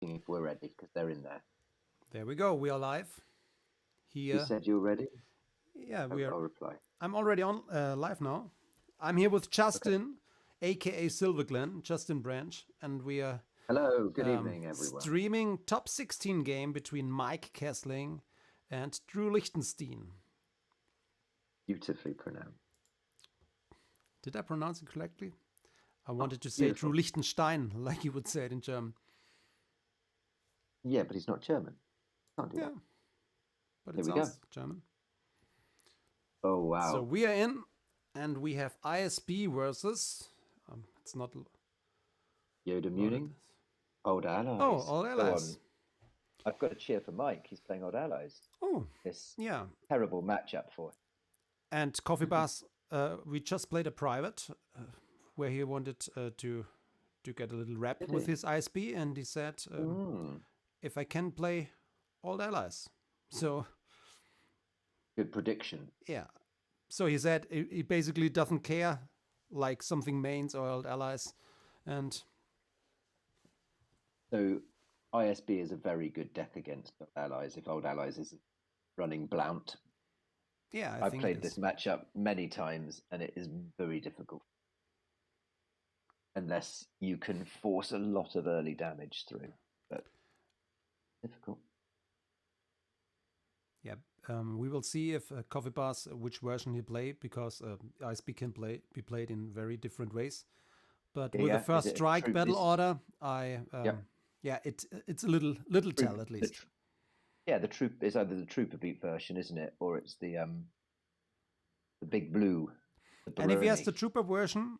if we're ready, because they're in there. There we go. We are live You here. said you were ready? Yeah, we are. I'll reply. I'm already on live now. I'm here with Okay. Justin, aka Silverglen, Justin Branch, and we are Hello, good evening, everyone. streaming top 16 game between Mike Kessling and Drew Lichtenstein. Beautifully pronounced. Did I pronounce it correctly? I wanted to say Drew Beautiful. Lichtenstein, like you would say it in German. Yeah, but he's not German. Can't do Yeah, that. but Here it we go. sounds German. Oh, So wow. we are in, and we have ISB versus. It's not Yoda loaded. Muning, Old Oh, Allies. all Go allies. on. I've got to cheer for Mike. He's playing Old Allies. Oh, This yeah. terrible matchup for him. And CoffeePass, we just played a private where he wanted to get a little rep Did with he? his ISB, and he said, if I can play all allies. So, Good prediction. yeah. So he said he basically doesn't care, like something mains or old allies. And So ISB is a very good deck against Old Allies if Old Allies isn't running Blount. yeah, I I've think it played this is. matchup many times and it is very difficult unless you can force a lot of early damage through. But difficult. Yeah, we will see if CoffeePass which version he play because ISB can be played in very different ways. But with the Yeah, is first it a strike troop? battle Is order, I yeah, yeah, it's a little tell troop. at least. Yeah, the troop is either the trooper beat version, isn't it, or it's the big blue, the And if he has Baroni. the trooper version,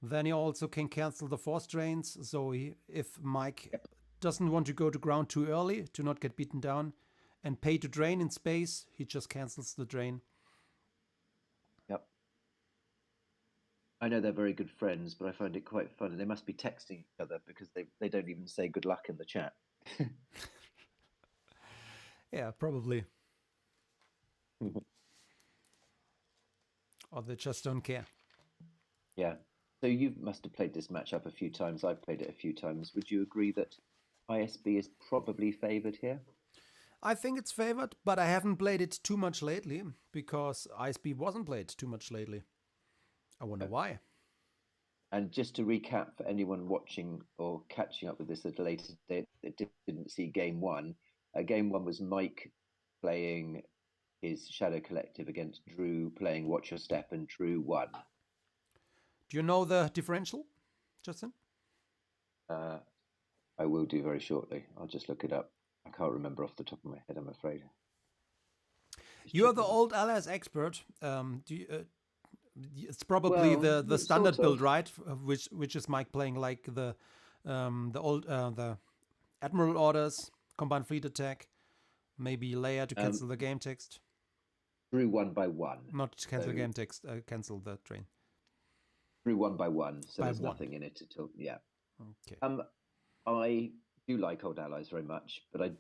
then he also can cancel the force drains. So if Mike Yep, doesn't want to go to ground too early to not get beaten down, and pay to drain in space, he just cancels the drain. yep. I know they're very good friends, but I find it quite funny. They must be texting each other because they don't even say good luck in the chat. Yeah, probably. Or they just don't care. Yeah. So you must have played this matchup a few times. I've played it a few times. Would you agree that ISB is probably favoured here? I think it's favored, but I haven't played it too much lately because ISB wasn't played too much lately. I wonder why. And just to recap for anyone watching or catching up with this at a later date that didn't see game one, game one was Mike playing his Shadow Collective against Drew playing Watch Your Step, and Drew won. Do you know the differential, Justin? Uh, I will do very shortly. I'll just look it up. I can't remember off the top of my head, I'm afraid. Just You are the checking. old LS expert. It's probably Well, the sort standard build, of. right? Which is Mike playing like the old the admiral orders, combined fleet attack, maybe layer to cancel the game text. Drew won by one. Not to cancel the So game text, cancel the train Drew won by one. So by there's one. nothing in it at all. Yeah. Okay. I do like Old Allies very much, but I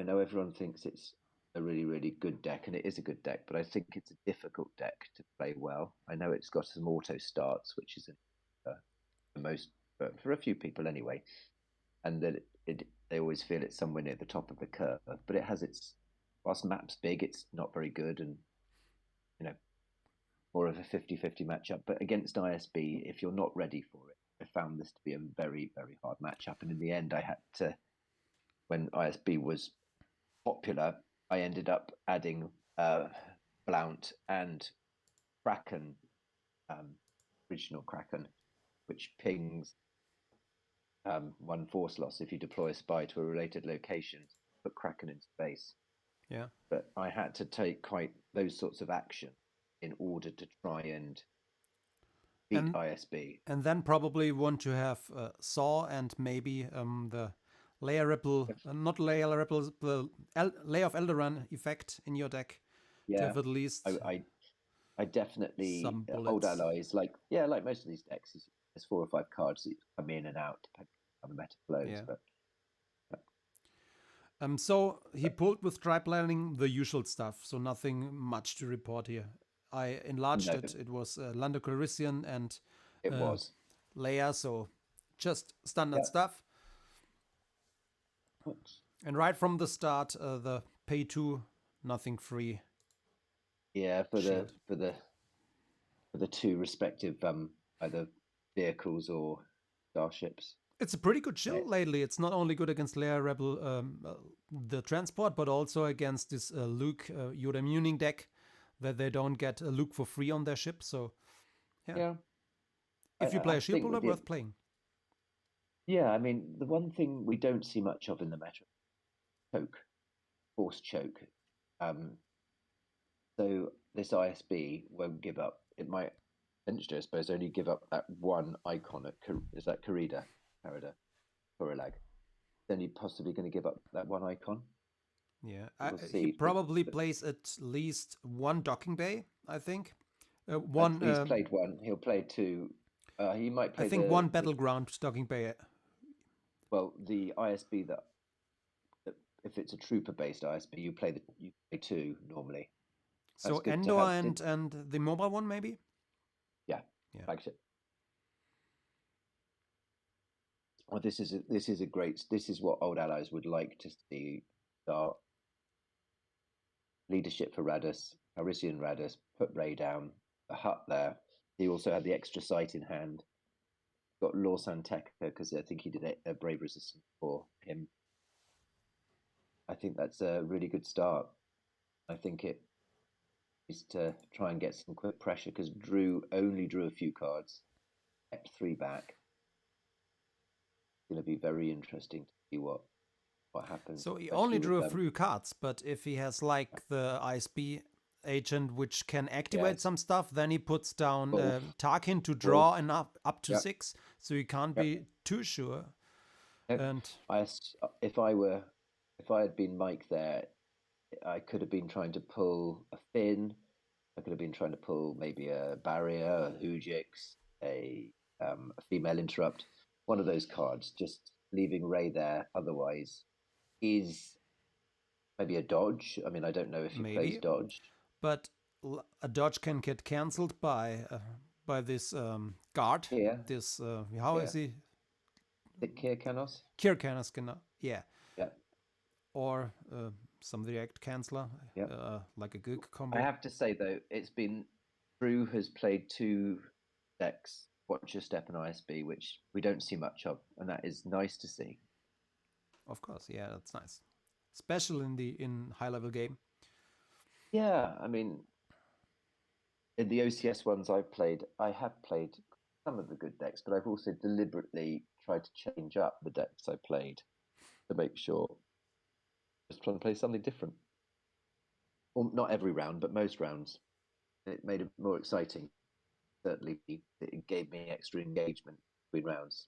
know everyone thinks it's a really, really good deck, and it is a good deck, but I think it's a difficult deck to play well. I know it's got some auto starts, which is the most for a few people anyway, and that they always feel it's somewhere near the top of the curve. But it has its whilst map's big, it's not very good, and you know more of a 50-50 matchup. But against ISB, if you're not ready for it, I found this to be a very, very hard matchup. And in the end, I had to, when ISB was popular, I ended up adding Blount and Kraken, original Kraken, which pings one force loss if you deploy a spy to a related location, put Kraken in space. Yeah. But I had to take quite those sorts of action in order to try and beat And ISB. and then probably want to have Saw and maybe the Layer Ripple, not Layer Ripple, the Layer of Eldoran effect in your deck to have Yeah, at least I definitely some old bullets. allies like most of these decks. There's 4 or 5 cards that come in and out depending on how the meta flows. Yeah. But So he pulled with tri planning the usual stuff, so nothing much to report here. I enlarged no, it. It was Lando Calrissian and it uh, was. Leia, so just standard Yeah, stuff. And right from the start, the pay 2, nothing free. Yeah, for shield. the two respective either vehicles or starships. It's a pretty good shield lately. It's not only good against Lair Rebel, the transport, but also against this Luke Yoda Muning deck, that they don't get a Luke for free on their ship. So, Yeah. if you play I a shield think builder, worth playing. Yeah, I mean, the one thing we don't see much of in the meta, choke, force choke. So this ISB won't give up. It might potentially, I suppose, only give up that one icon at is that Carida, Korilag. Then you're possibly going to give up that one icon. Yeah, We'll he see. probably plays at least one docking bay, I think. He's played one. He'll play two. He might play I think one battleground docking bay. The ISB that if it's a trooper-based ISB, you play two normally. So Endor and the mobile one, maybe? Yeah. Flagship. Well, this is what old allies would like to see start. Leadership for Radus, Harisian Radus, put Ray down, a hut there. He also had the extra sight in hand. Got Lawsan Tekka because I think he did a brave resistance for him. I think that's a really good start. I think it is to try and get some quick pressure because Drew only drew a few cards, kept 3 back. It's going to be very interesting to see what happens. So he only drew a few cards, but if he has like the ISB agent which can activate some stuff, then he puts down Tarkin to draw and up to 6, so you can't be too sure. And if I had been Mike there, I could have been trying to pull a Finn. I could have been trying to pull maybe a Barrier, a Hujix, a female interrupt, one of those cards, just leaving Ray there. Otherwise, is maybe a dodge. I mean, I don't know if he plays dodge, but a dodge can get cancelled by this guard. Yeah. This how is he? Kier Canos. Kier Canos, yeah. Yeah. Or some direct canceller, like a Gook combo. I have to say though, Drew has played 2 decks, Watcher Step and ISB, which we don't see much of, and that is nice to see. Of course, yeah, that's nice, especially in high level game. Yeah, I mean, in the OCS ones I have played some of the good decks, but I've also deliberately tried to change up the decks I played to make sure I was trying to play something different. Well, not every round, but most rounds. It made it more exciting. Certainly, it gave me extra engagement between rounds.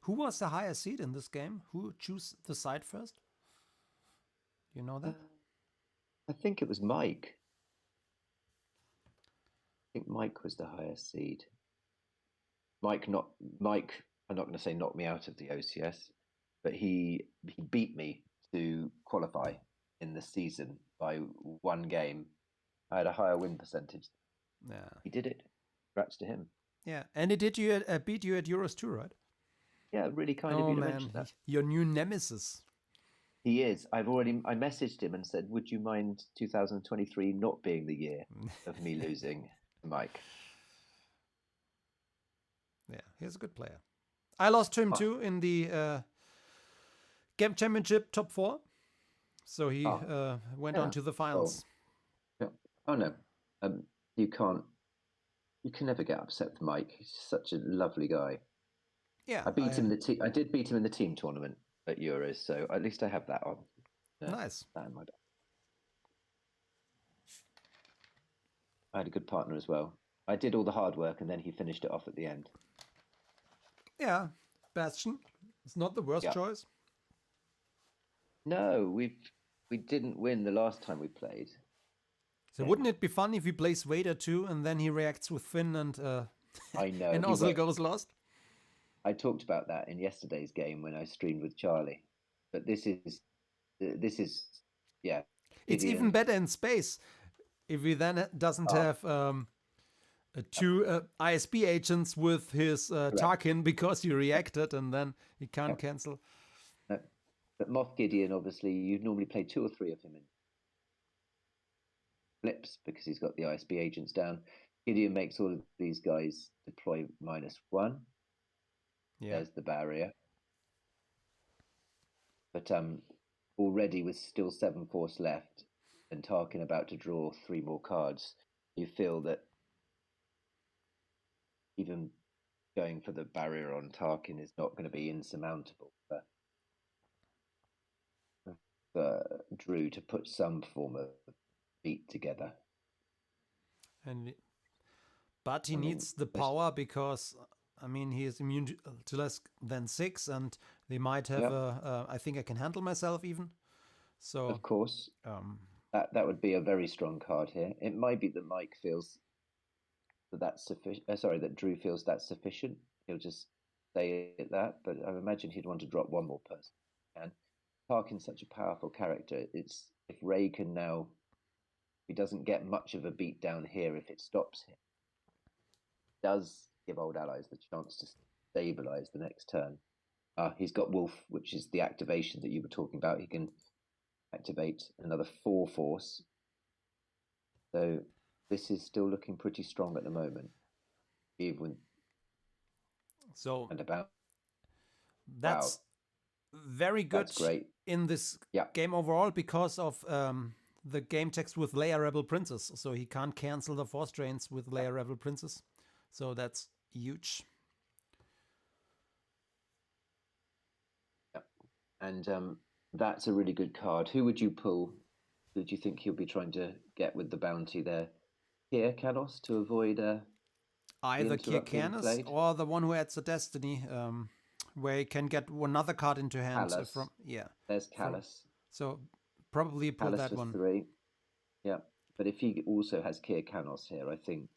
Who was the highest seed in this game? Who chose the side first? You know that? I think it was Mike. I think Mike was the highest seed. Mike. I'm not going to say knocked me out of the OCS, but he beat me to qualify in the season by 1 game. I had a higher win percentage. Yeah, he did it. Congrats to him. Yeah, and he did beat you at Euros too, right? Yeah, really kind of you to mention that. Your new nemesis. He is. I messaged him and said, would you mind 2023 not being the year of me losing to Mike? Yeah, he's a good player. I lost to him too in the Game Championship top 4. So he went on to the finals. Oh no. You can never get upset with Mike. He's such a lovely guy. Yeah. I did beat him in the team tournament at Euros, so at least I have that on. Nice. That in my back. I had a good partner as well. I did all the hard work and then he finished it off at the end. Yeah. Bastion. It's not the worst choice. No, we didn't win the last time we played. So wouldn't it be fun if he plays Vader too and then he reacts with Finn and I know. and Ozil goes lost? I talked about that in yesterday's game when I streamed with Charlie. But this is It's even better in space if he then doesn't have two ISB agents with his Correct. Tarkin because you reacted, and then he can't cancel. But Moff Gideon, obviously, you'd normally play 2 or 3 of him in flips because he's got the ISB agents down. Gideon makes all of these guys deploy -1. Yeah. There's the barrier. But already with still 7 force left and Tarkin about to draw 3 more cards, you feel that even going for the barrier on Tarkin is not going to be insurmountable for Drew to put some form of beat together. But he needs the power because, I mean, he is immune to less than 6, and they might have I think I can handle myself even. So of course, that would be a very strong card here. It might be that Mike feels that that's sufficient. That Drew feels that's sufficient. He'll just stay at that. But I imagine he'd want to drop 1 more person. And Tarkin's such a powerful character. It's if Rey can now, he doesn't get much of a beat down here if it stops him. It does give old allies the chance to stabilize the next turn. He's got Wolf, which is the activation that you were talking about. He can activate another 4 force. So this is still looking pretty strong at the moment. Even so, and about that's very good. That's great in this game overall because of the game text with Leia Rebel Princess. So he can't cancel the force drains with Leia Rebel Princess. So that's huge. And that's a really good card. Who would you pull? Who do you think he'll be trying to get with the bounty there? Kir Kanos to avoid either Kir Kanos or the one who adds a destiny, where he can get another card into hand from. There's Callus. So probably pull Callus that for one. 3. Yeah, but if he also has Kir Kanos here, I think.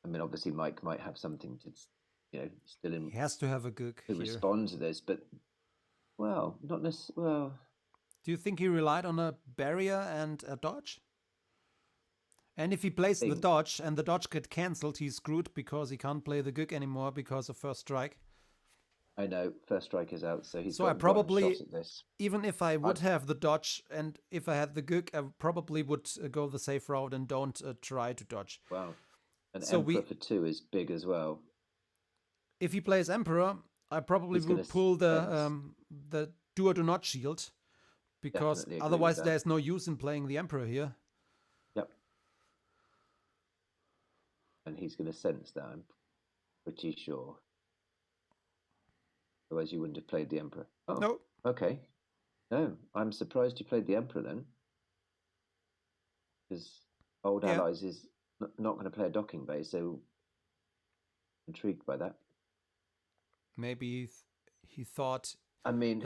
I mean, obviously Mike might have something to, still in. He has to have a Gook to here. respond to this, but not necessarily. Well, do you think he relied on a barrier and a dodge? And if he plays the dodge and the dodge get cancelled, he's screwed because he can't play the Gook anymore because of first strike. I know, first strike is out, so he's so got I probably, one shot at this. Even if I would have the dodge and if I had the Gook, I probably would go the safe route and don't try to dodge. Wow. And so Emperor for 2 is big as well. If he plays Emperor, I probably would pull the do or do not shield, because otherwise there's no use in playing the Emperor here. Yep. And he's going to sense that, I'm pretty sure. Otherwise you wouldn't have played the Emperor. Oh, no. Okay. No, I'm surprised you played the Emperor then. Because Old Allies is not going to play a docking bay, so intrigued by that. Maybe he thought. I mean,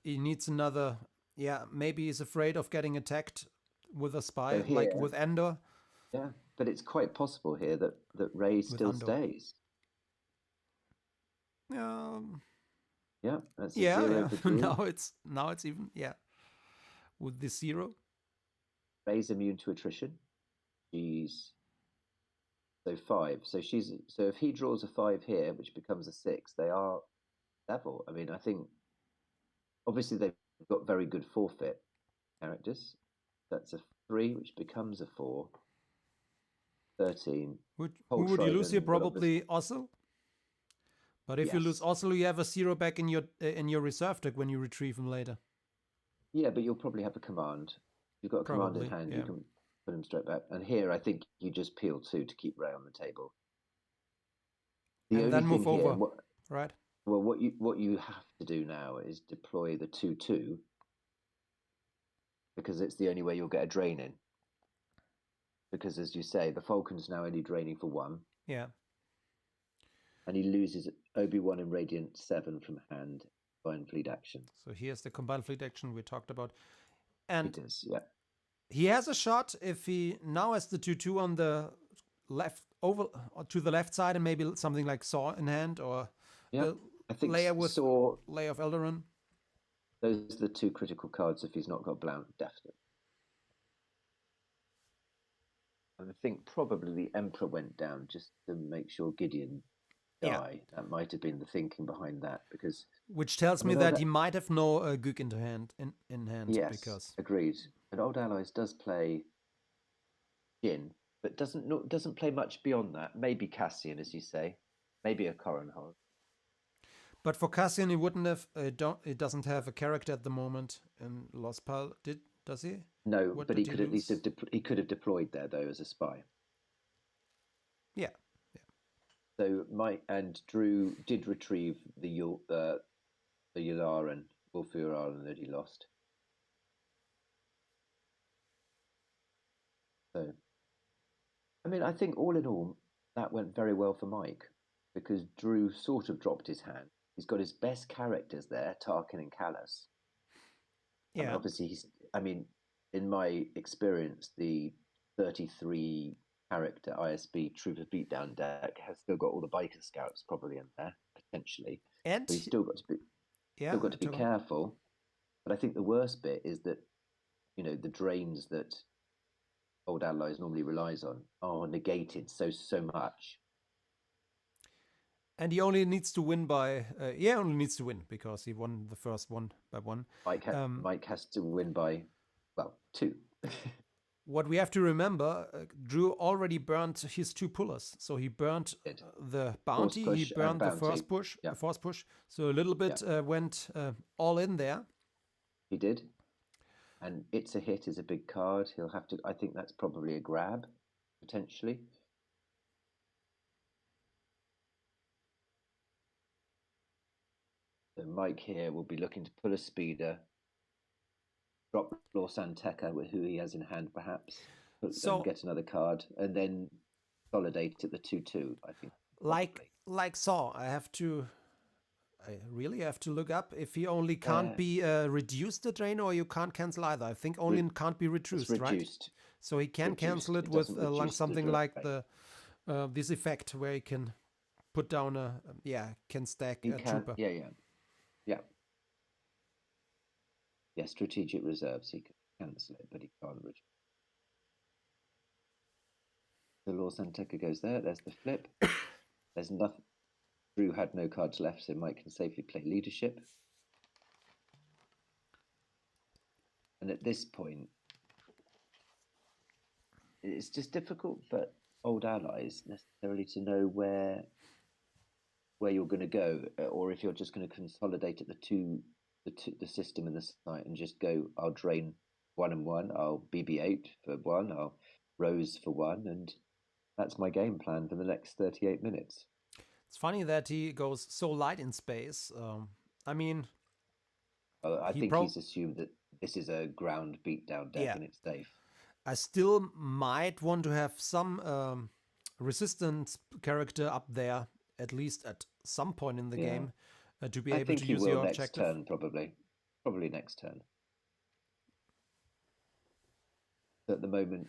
he needs another. Yeah, maybe he's afraid of getting attacked with a spy, so like with Endor. Yeah, but it's quite possible here that Rey still stays. Yeah, that's a 0 for Drew. now it's even with the 0. Rey's immune to attrition. She's 5. So if he draws a 5 here, which becomes a 6, they are level. I mean, I think obviously they've got very good forfeit characters. That's a 3, which becomes a 4. 13. Who would you lose here? Probably Ossel. But if you lose Ossel, you have a 0 back in your reserve deck when you retrieve him later. Yeah, but you'll probably have a command. You've got a command in hand. You can put him straight back. And here, I think you just peel 2 to keep Rey on the table. And then move over, right? Well, what you have to do now is deploy the 2/2, because it's the only way you'll get a drain in. Because, as you say, the Falcon's now only draining for 1. Yeah. And he loses Obi-Wan and Radiant 7 from hand, combined fleet action. So here's the combined fleet action we talked about. And it is, yeah. He has a shot if he now has the 2/2 on the left, over to the left side, and maybe something like Saw in hand, or I think Leia with Saw, Leia of Eldaron. Those are the 2 critical cards if he's not got Blount, definitely. I think probably the Emperor went down just to make sure Gideon Yeah. die. That might have been the thinking behind that, because Which tells I me mean, that he might have no Gook in hand yes, because agreed. And Old Allies does play Jin, but doesn't play much beyond that. Maybe Cassian, as you say, maybe a Coronhol. but for Cassian he wouldn't have he doesn't have a character at the moment in Lost Pal, does he? No, What but he did he could at least lose? have he could have deployed there though as a spy. Yeah. So Mike and Drew did retrieve the Yularen, Wolfuraren that he lost. So, I mean, I think all in all, that went very well for Mike, because Drew sort of dropped his hand. He's got his best characters there, Tarkin and Callus. I mean, Yeah. obviously, I mean, in my experience, the 33 character ISB Troop of Beatdown deck has still got all the biker scouts probably in there potentially. And So he's still got to be yeah, careful. But I think the worst bit is that the drains that Old Allies normally relies on are negated so much. and he only needs to win by only needs to win because he won the first one by one. Mike has to win by, well, 2. What we have to remember, Drew already burned his 2 pullers. So he burned the bounty, he burned the first push, yeah. the force push. So a little bit went all in there. He did. And It's a Hit is a big card. He'll have to, I think that's probably a grab, potentially. So Mike here will be looking to pull a speeder, drop Lor Santeca with who he has in hand, perhaps, and get another card, and then consolidate at the 2/2. I think. Like Saw, I really have to look up if he only can't be reduced the drain, or you can't cancel either. I think only can't be reduced, right? So he can cancel it with something like this effect where he can put down can stack a trooper. Yeah. Strategic reserves. He can cancel it, but he can't reduce. The Lor Santeca goes there. There's the flip. There's nothing. Drew had no cards left, so Mike can safely play leadership. And at this point, it's just difficult for Old Allies necessarily to know where you're going to go, or if you're just going to consolidate at the system and the site and just go, I'll drain 1 and 1, I'll BB8 for 1, I'll Rose for 1, and that's my game plan for the next 38 minutes. It's funny that he goes so light in space. I mean, I think he's assumed that this is a ground beatdown deck and it's safe. I still might want to have some resistance character up there, at least at some point in the game, to be able to use your objective. Next turn, probably next turn. At the moment,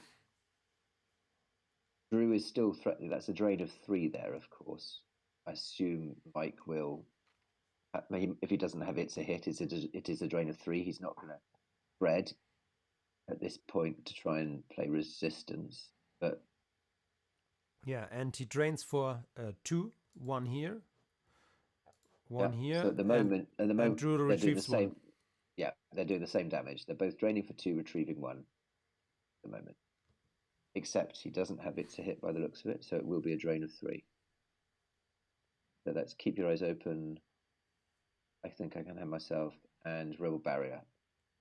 Drew is still threatening. That's a drain of 3 there, of course. I assume Mike will. If he doesn't have It's a Hit, it is a drain of 3. He's not going to spread at this point to try and play resistance. But and he drains for 2, 1 here, 1 here. So at the moment, Drew retrieves the same. 1. Yeah, they're doing the same damage. They're both draining for 2, retrieving 1 at the moment. Except he doesn't have It's a Hit by the looks of it, so it will be a drain of 3. So let's keep your eyes open. I think I can handle myself and Rebel Barrier.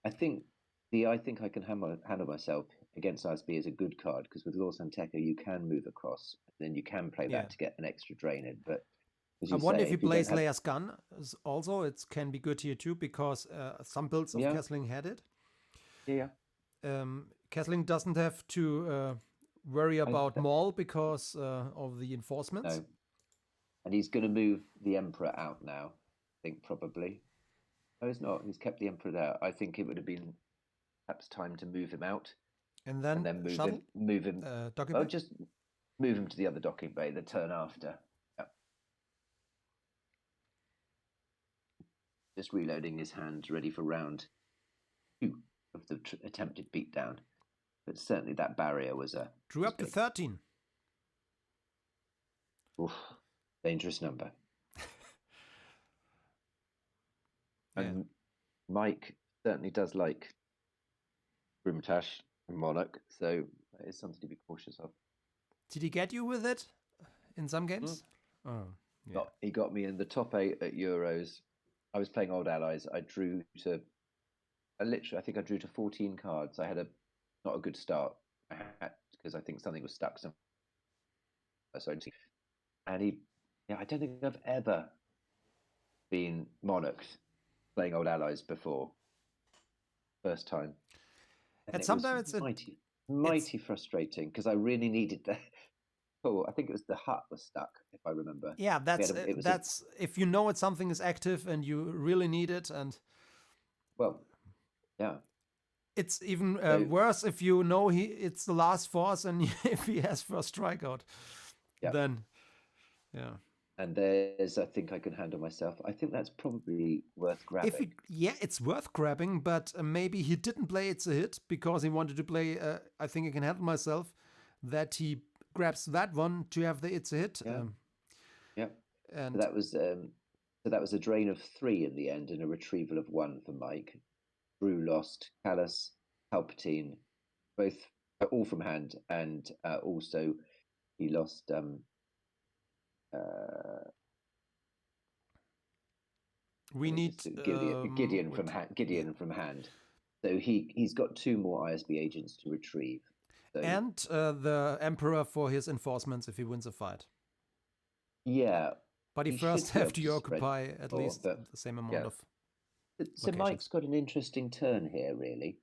I think I can handle myself against ISB is a good card, because with Lor Santeca you can move across, and then you can play that to get an extra drain in. But I wonder if he plays Leia's Gun also. It can be good here too, because some builds of Kessling had it. Yeah. Kessling doesn't have to worry about Maul because of the enforcements. No. And he's going to move the Emperor out now, I think, probably. No, he's not. He's kept the Emperor there. I think it would have been perhaps time to move him out. And then move him. Just move him to the other docking bay the turn after. Yeah. Just reloading his hand, ready for round 2 of the attempted beatdown. but certainly that barrier was Drew up to big. 13. Oof, dangerous number. And Mike certainly does like Grimtash and Monarch, so that is something to be cautious of. Did he get you with it in some games? Oh, yeah. He got me in the top 8 at Euros. I was playing Old Allies. I drew to, I think I drew to 14 cards. I had not a good start. I had, because I think something was stuck somewhere. And I don't think I've ever been monarched playing Old Allies before. First time. And sometimes it was mighty frustrating because I really needed that. Oh, I think it was the hut was stuck, if I remember. Yeah, that's if you know something is active and you really need it, and well, yeah. It's even worse if you know it's the last force and if he has first strikeout. Yeah. Then, yeah. And there's, I think I can handle myself. I think that's probably worth grabbing. It's worth grabbing, but maybe he didn't play It's a Hit because he wanted to play I think I Can Handle Myself, that he grabs that one to have the It's a Hit. Yeah. And so that was a drain of 3 in the end and a retrieval of 1 for Mike. Drew lost Callus, Palpatine, both all from hand, and also he lost we need Gideon from hand. So he's got 2 more ISB agents to retrieve. So, and the Emperor for his enforcements if he wins a fight. Yeah. But he first have to occupy at least the same amount of So Mike's got an interesting turn here, really.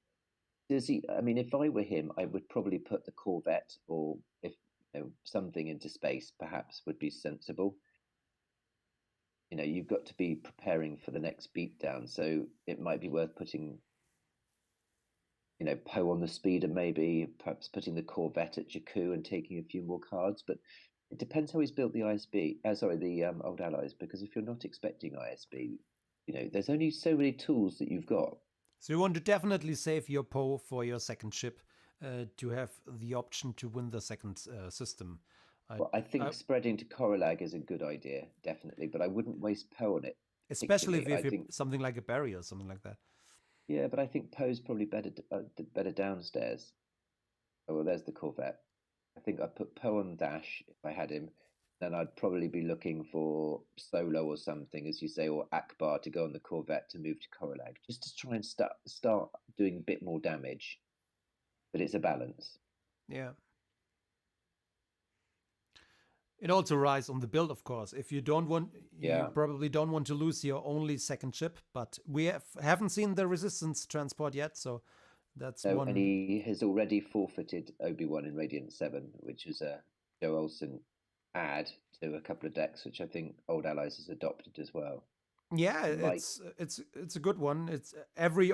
Does he? I mean, if I were him, I would probably put the Corvette, or if something into space, perhaps would be sensible. You've got to be preparing for the next beatdown, so it might be worth putting, Poe on the speeder, maybe perhaps putting the Corvette at Jakku and taking a few more cards. But it depends how he's built the ISB. The Old Allies, because if you're not expecting ISB, there's only so many tools that you've got. So you want to definitely save your Poe for your second ship to have the option to win the second system. I think spreading to Coralag is a good idea, definitely, but I wouldn't waste Poe on it. Especially if you something like a barrier or something like that. Yeah, but I think Poe's probably better downstairs. Oh, well, there's the Corvette. I think I'd put Poe on Dash if I had him. Then I'd probably be looking for Solo or something, as you say, or Akbar to go on the Corvette to move to Coralag, just to try and start doing a bit more damage. But it's a balance. Yeah. It also relies on the build, of course. If you don't want, you probably don't want to lose your only second ship. But we haven't seen the Resistance transport yet, so that's one. And he has already forfeited Obi-Wan in Radiant 7, which is a Joe Olsen add to a couple of decks, which I think Old Allies has adopted as well. Yeah, it's a good one. It's every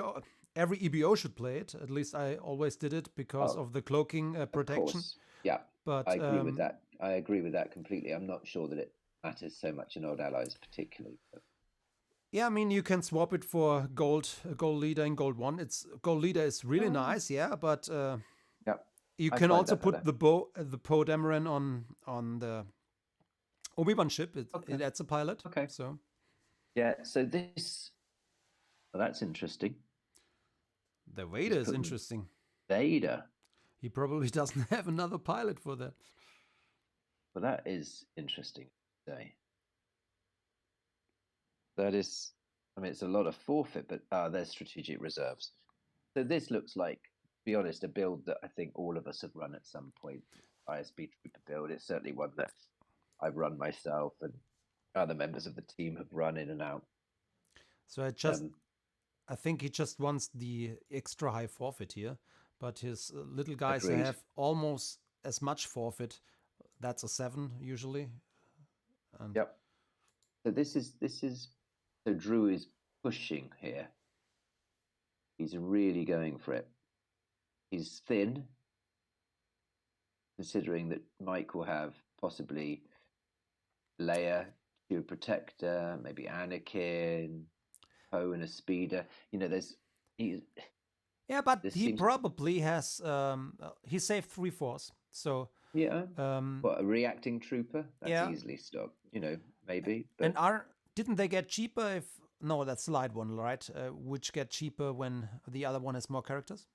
EBO should play it. At least I always did it because of the cloaking protection. Of course. Yeah, but I agree with that. I agree with that completely. I'm not sure that it matters so much in Old Allies particularly. But... Yeah, I mean you can swap it for gold leader in gold 1. Gold leader is really nice, yeah, but you can also put the Poe Dameron on the Obi-Wan ship. It adds a pilot. Okay. So so this that's interesting. The Vader is interesting. Vader. He probably doesn't have another pilot for that. Well, that is interesting to say. That is, I mean, it's a lot of forfeit, but there's strategic reserves. So this looks like, to be honest, a build that I think all of us have run at some point. ISB Trooper build. It's certainly one that I've run myself and other members of the team have run in and out. So I think he just wants the extra high forfeit here, but his little guys have almost as much forfeit. That's a 7 usually. And So this is so Drew is pushing here. He's really going for it. He's thin, considering that Mike will have possibly Leia, Q Protector, maybe Anakin, Poe and a speeder. Yeah, but This he seems probably has he saved 3/4. So yeah. um, What, a reacting trooper? That's yeah, easily stopped, maybe. and But didn't they get cheaper if no, that's the light one, right? Which get cheaper when the other one has more characters.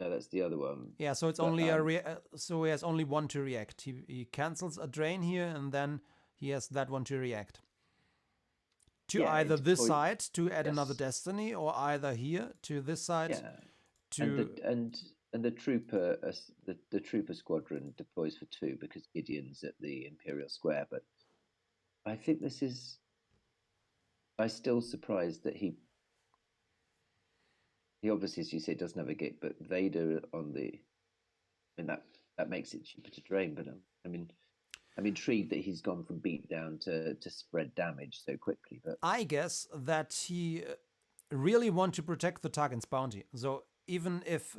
no, that's the other one. Yeah, so it's But only so he has only one to react. He cancels a drain here, and then he has that one to react. To yeah, either it this deploy. side to add another Yes, destiny, or either here to this side yeah, and the to and the trooper the trooper squadron deploys for 2 because Gideon's at the Imperial Square. But I think this is. I'm still surprised that he obviously, as you say, doesn't have a gate, but Vader on the. I mean that makes it cheaper to drain. But I'm intrigued that he's gone from beat down to spread damage so quickly. But I guess that he really want to protect the Tarkin's bounty. So even if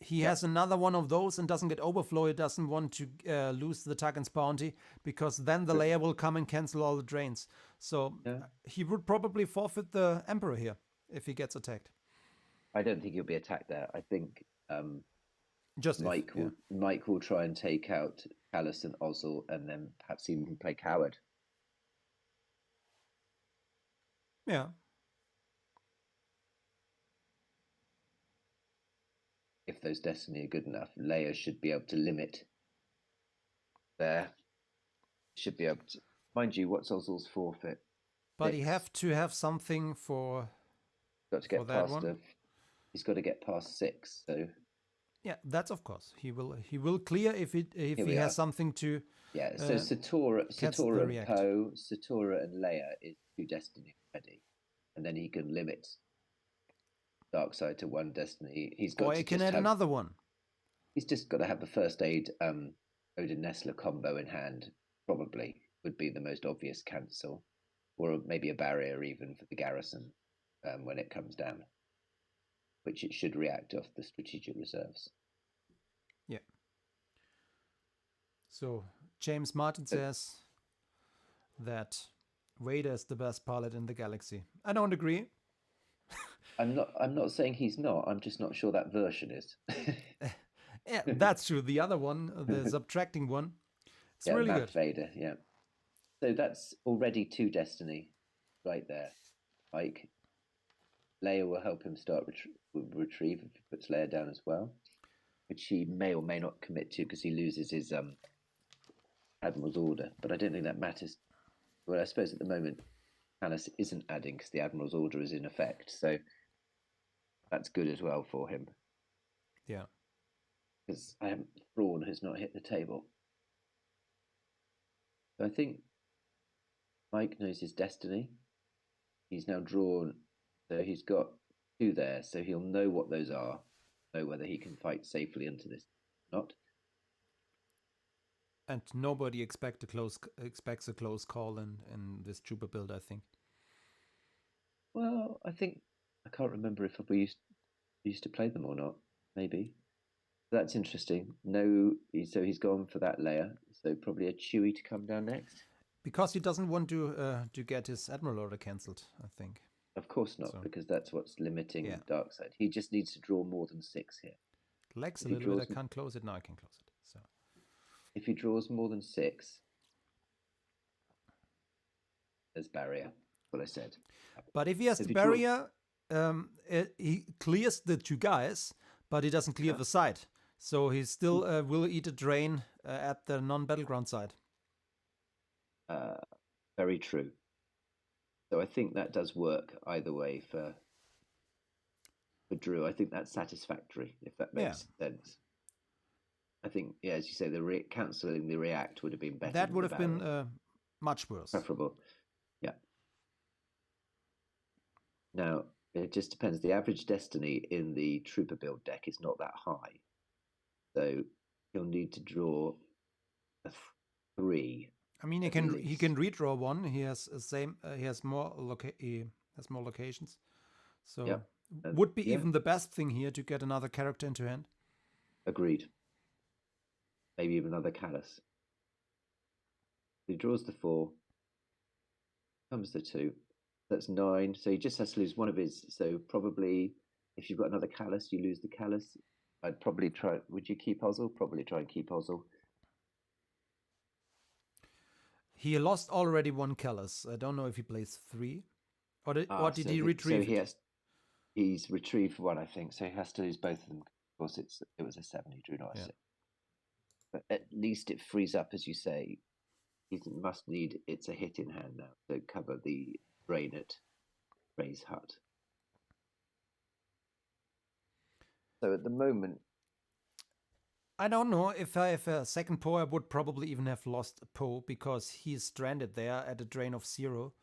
he yeah, has another one of those and doesn't get overflow, he doesn't want to lose the Tarkin's bounty because then the layer will come and cancel all the drains. So yeah. he would probably forfeit the Emperor here if he gets attacked. I don't think he'll be attacked there. I think Just if, yeah. Mike will try and take out Callus and Ozzel, and then perhaps even play coward. Yeah. If those destiny are good enough, Leia should be able to limit there. Should be able to, mind you. What's Ozzel's forfeit? But 6. he have to have something for Got to get that past one. He's got to get past 6. So yeah, that's of course he will clear if he has something to. Yeah, so Satora, Poe, Satora, and Leia is 2 destiny ready, and then he can limit Darkseid to 1 destiny. He's got Or to he can just add have. another one. He's just got to have the first aid Odin Nestler combo in hand. Probably would be the most obvious cancel, or maybe a barrier even for the garrison when it comes down, which it should react off the strategic reserves. Yeah. So James Martin says that Vader is the best pilot in the galaxy. I don't agree. I'm not saying he's not. I'm just not sure that version is. Yeah, that's true. The other one, the subtracting one, it's yeah, really Matt good. Vader. Yeah. So that's already 2 destiny right there. Like Leia will help him start retrieve if he puts Leia down as well, which he may or may not commit to because he loses his Admiral's order. But I don't think that matters. Well, I suppose at the moment Alice isn't adding because the Admiral's order is in effect. So that's good as well for him. Yeah. Because Thrawn has not hit the table. So I think Mike knows his destiny. He's now drawn, so he's got 2 there, so he'll know what those are, know whether he can fight safely into this or not. And nobody expects a close call in this trooper build, I think. Well, I can't remember if we used to play them or not. Maybe. That's interesting. No, so he's gone for that layer. So probably a Chewie to come down next. Because he doesn't want to get his Admiral order cancelled, I think. Of course not, because that's what's limiting Darkseid. He just needs to draw more than 6 here. Lags a little bit. I can't close it. Now I can close it. So if he draws more than 6, there's barrier. What I said. But if he has the barrier, he clears the 2 guys, but he doesn't clear the side. So he still will eat a drain at the non-battleground side. Very true. So I think that does work either way for Drew. I think that's satisfactory, if that makes sense. I think, as you say, cancelling the react would have been better. That would have been much worse. Preferable. Yeah. Now, it just depends. The average destiny in the trooper build deck is not that high. So he'll need to draw a 3. I mean, he can redraw 1. He has he has more locations. So would be even the best thing here to get another character into hand. Agreed. Maybe even another Callus. He draws the 4. Comes the 2. That's 9. So he just has to lose one of his. So probably if you've got another callus, you lose the callus. I'd probably try. Would you keep Ozel? Probably try and keep Ozel. He lost already 1 callus. I don't know if he plays 3. Or did So he retrieve it? He's retrieved 1, I think. So he has to lose both of them. Of course, it was a 7. He drew not a 6. But at least it frees up, as you say. He must need. It's a hit in hand now to cover the drain at Ray's hut. So at the moment, I don't know. If I have a second Poe, I would probably even have lost a Poe because he's stranded there at a drain of 0.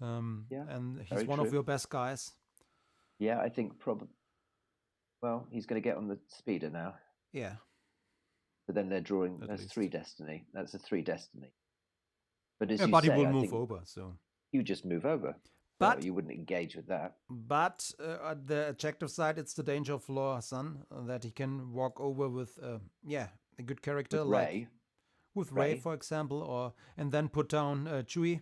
And he's one of your best guys. Yeah, I think probably. Well, he's going to get on the speeder now. Yeah. But then they're drawing. That's 3 destiny. That's a 3 destiny. But as yeah, you but say, he will move over. So you just move over. But no, you wouldn't engage with that. But at the objective side, it's the danger of Law Sun that he can walk over with, a good character with like Ray. with Ray, for example, and then put down Chewie.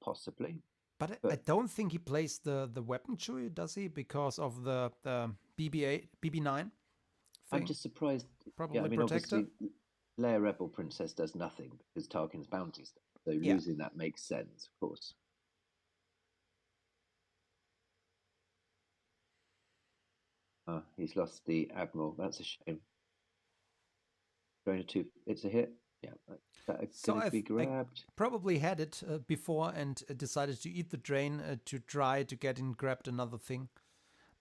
Possibly. But I don't think he plays the weapon Chewie, does he? Because of the BB9 thing? I'm just surprised. Probably Protector. Obviously, Leia Rebel Princess does nothing because Tarkin's bounty stuff. So losing that makes sense, of course. He's lost the Admiral. That's a shame. Going to 2. It's a hit. Yeah. So I probably had it before and decided to eat the drain to try to get in grabbed another thing.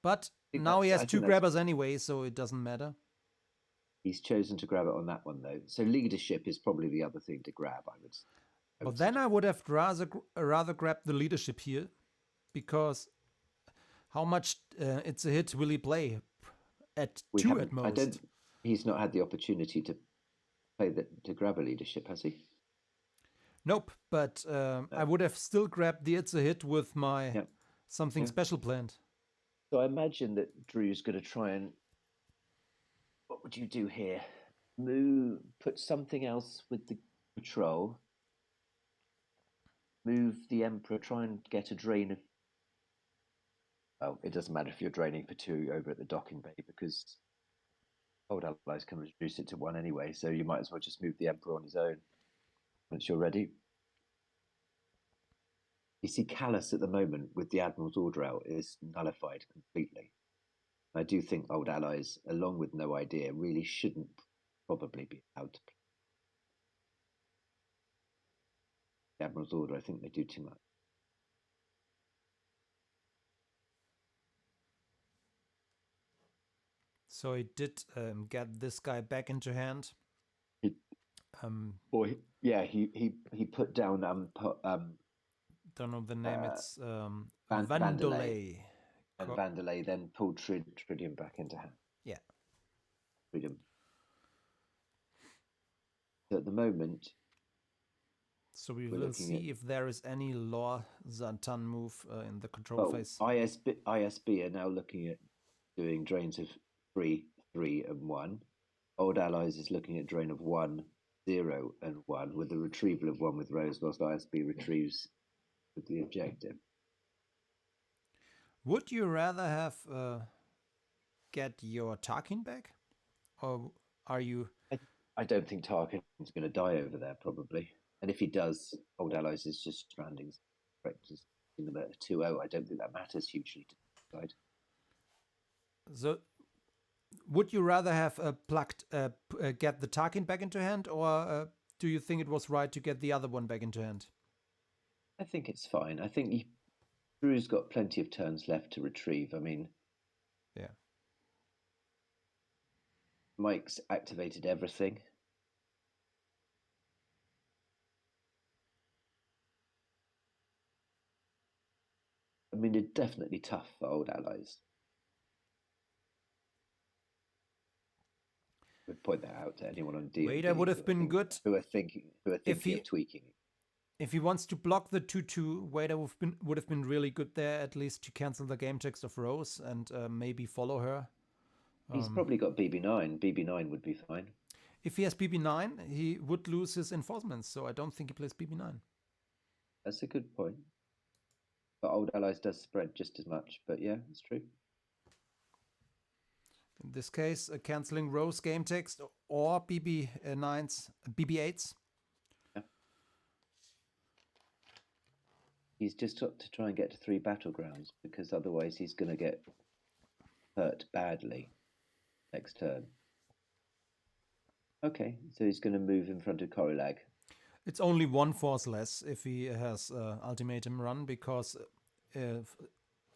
But now he has 2 grabbers anyway, so it doesn't matter. He's chosen to grab it on that one, though. So leadership is probably the other thing to grab, I would say. But then I would have rather grabbed the leadership here, because how much it's a hit will he play? At 2 at most. He's not had the opportunity to play to grab a leadership, has he? Nope, but I would have still grabbed the It's a Hit with my something special planned. So I imagine that Drew's going to try and... What would you do here? Put something else with the patrol. Move the Emperor, try and get a drain of... Well, it doesn't matter if you're draining for 2 over at the docking bay, because Old Allies can reduce it to 1 anyway, so you might as well just move the Emperor on his own once you're ready. You see, Callus at the moment, with the Admiral's order out, is nullified completely. I do think Old Allies, along with No Idea, really shouldn't probably be allowed to play the Admiral's order. I think they do too much. So he did get this guy back into hand. He put down don't know the name. It's Vandelay. And Vandelay then pulled Tridium back into hand. Yeah. Tridium. So at the moment. So we will see if there is any Law Zantan move in the control phase. ISB are now looking at doing drains of 3, 3, and 1. Old Allies is looking at drain of 1, 0, and 1 with the retrieval of 1 with Rose, whilst ISB retrieves with the objective. Would you rather have get your Tarkin back, or are you? I don't think Tarkin's going to die over there, probably. And if he does, Old Allies is just stranding. In the 2-0, I don't think that matters hugely to the side. So, would you rather have get the Tarkin back into hand, or do you think it was right to get the other one back into hand? I think it's fine. I think Drew's got plenty of turns left to retrieve. I mean, yeah. Mike's activated everything. I mean, it's definitely tough for Old Allies. I would point that out to anyone on D&D. Vader would have been good. Who are thinking of tweaking it. If he wants to block the 2-2, Vader would have been really good there, at least to cancel the game text of Rose and maybe follow her. He's probably got BB9. BB9 would be fine. If he has BB9, he would lose his enforcements, so I don't think he plays BB9. That's a good point. But Old Allies does spread just as much. But yeah, it's true. In this case, canceling Rose game text or BB9s, BB8s. Yeah. He's just got to try and get to 3 battlegrounds, because otherwise he's going to get hurt badly next turn. Okay, so he's going to move in front of Korilag. It's only 1 force less if he has ultimatum run, because if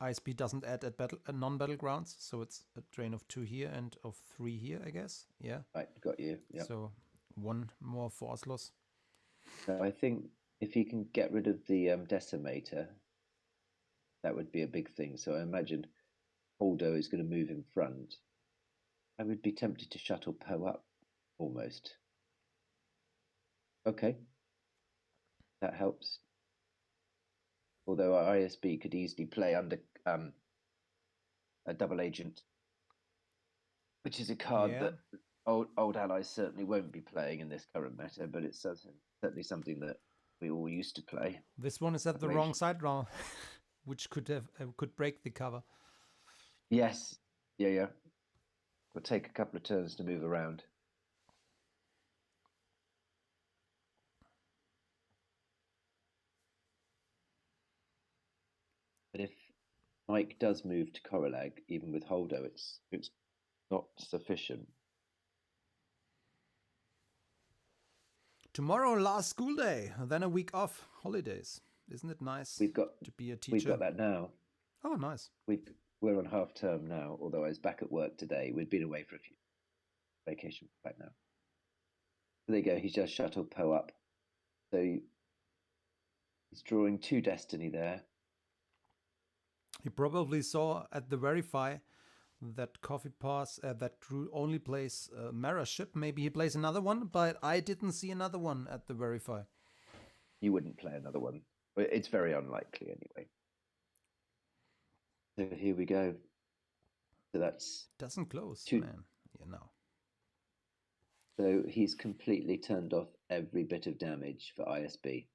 ISB doesn't add at non-battlegrounds, so it's a drain of 2 here and of 3 here, I guess. Yeah. Right, got you. Yeah. So 1 more force loss. So I think if he can get rid of the decimator, that would be a big thing. So I imagine Holdo is going to move in front. I would be tempted to shuttle Poe up, almost. Okay. That helps. Although our ISB could easily play under a double agent, which is a card that old allies certainly won't be playing in this current meta, but it's certainly something that we all used to play. This one is at the wrong side now, which could break the cover. Yes. Yeah. We'll take a couple of turns to move around. But if Mike does move to Korilag, even with Holdo, it's not sufficient. Tomorrow, last school day, then a week off, holidays. Isn't it nice to be a teacher? We've got that now. Oh, nice. We're on half term now, although I was back at work today. We'd been away for a few vacation back now. So there you go. He's just shuttled Poe up. So he's drawing 2 destiny there. He probably saw at the verify that CoffeePass that Drew only plays Mara ship. Maybe he plays another one, but I didn't see another one at the verify. You wouldn't play another one. But it's very unlikely anyway. So here we go. So that's... Doesn't close, 2. Man. Yeah, no. So he's completely turned off every bit of damage for ISB.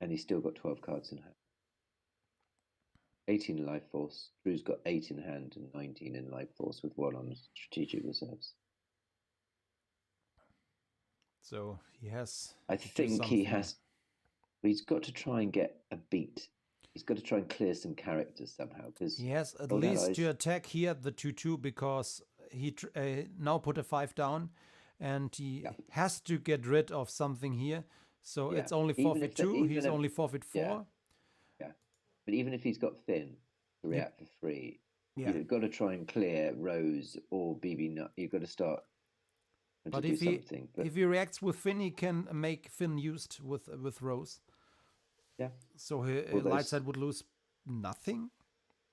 And he's still got 12 cards in hand. 18 in life force. Drew's got 8 in hand and 19 in life force, with 1 on strategic reserves. So he has. I think he has. He's got to try and get a beat. He's got to try and clear some characters somehow, because he has at least to attack here the 2/2, because he now put a 5 down, and he has to get rid of something here. So it's only forfeit 2. He's only forfeit 4. Yeah. But even if he's got Finn to react for 3, you've got to try and clear Rose or BB Nut. You've got to start. But if he reacts with Finn, he can make Finn used with Rose. Yeah. So light side would lose nothing.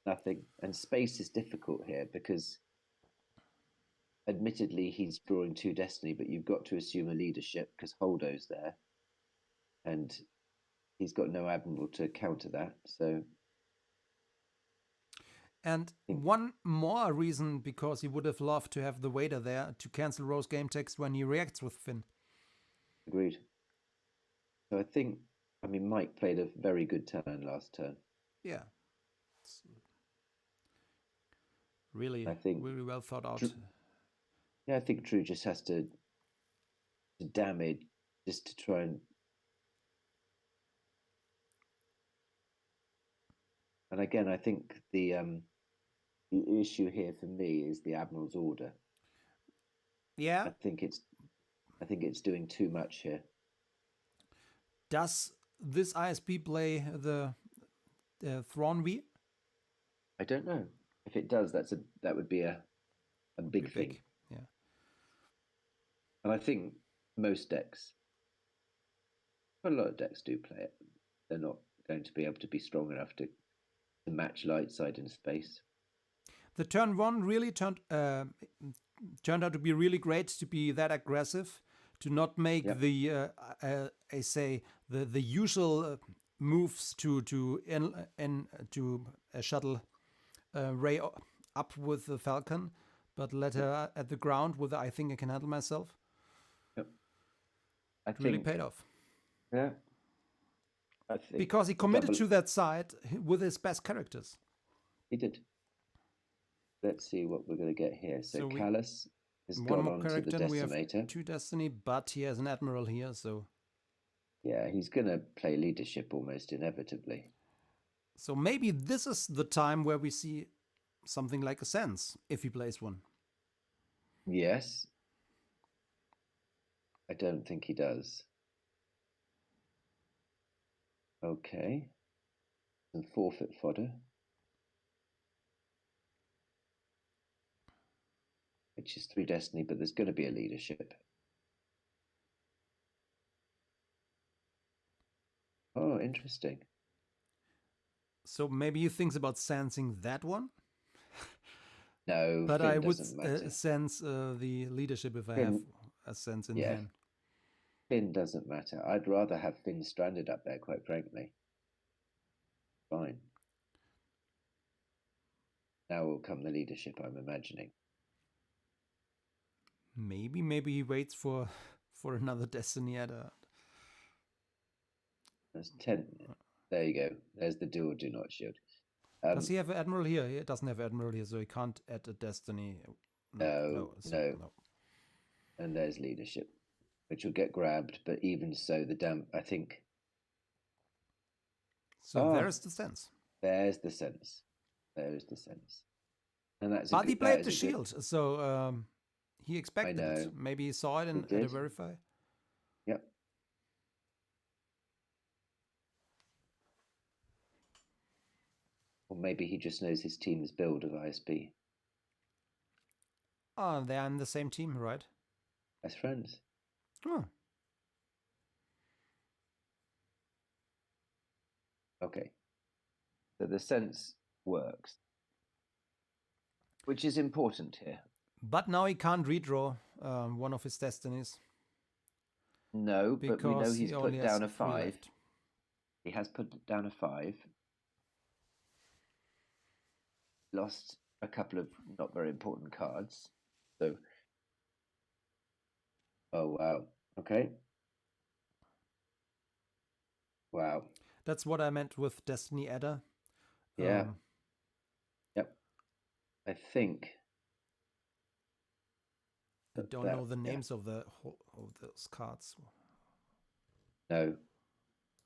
Nothing. And space is difficult here, because admittedly he's drawing 2 destiny, but you've got to assume a leadership because Holdo's there. And he's got no admiral to counter that. So, and one more reason, because he would have loved to have the waiter there to cancel Rose game text when he reacts with Finn. Agreed. So I think, Mike played a very good turn last turn. Yeah. It's really well thought out. I think Drew just has to damage just to try and... And again, I think the issue here for me is the Admiral's order. Yeah. I think it's doing too much here. Does this ISP play the Thrawn V? I don't know. If it does, that would be a big thing. Yeah. And I think most decks, a lot of decks do play it. They're not going to be able to be strong enough to match light side in space. The turn 1 really turned out to be really great, to be that aggressive, to not make the usual moves to shuttle Ray up with the Falcon, but let her at the ground with I think I can handle myself. Yep. I really think, paid off. yeah, I think Because he committed to that side with his best characters. He did. Let's see what we're going to get here. So Callus has one gone more on to the character, and we have Decimator. 2 Destiny, but he has an Admiral here, so... Yeah, he's going to play leadership almost inevitably. So maybe this is the time where we see something like a Sense, if he plays one. Yes. I don't think he does. Okay. Some forfeit fodder. Which is 3 Destiny, but there's going to be a leadership. Oh, interesting. So maybe he thinks about sensing that one? No, but Finn I would sense the leadership if I have a sense in hand. Finn doesn't matter. I'd rather have Finn stranded up there, quite frankly. Fine. Now will come the leadership, I'm imagining. Maybe he waits for another Destiny at a... That's 10. There you go. There's the do or do not shield. Does he have an Admiral here? He doesn't have Admiral here, so he can't add a Destiny. No. And there's leadership, which will get grabbed, but even so, I think... So there's the sense. There's the sense. There's the sense. And that's but he played the shield, so he expected it. Maybe he saw it at a verify. Yep. Or maybe he just knows his team's build of ISB. Oh, they're in the same team, right? Best friends. Oh. Okay. So the sense works, which is important here. But now he can't redraw one of his destinies. No, but we know he's put down a 5. He has put down a 5. Lost a couple of not very important cards. So, oh wow, okay, wow. That's what I meant with Destiny Adder. Yeah. Yep. I think. I don't know the names of those cards. No.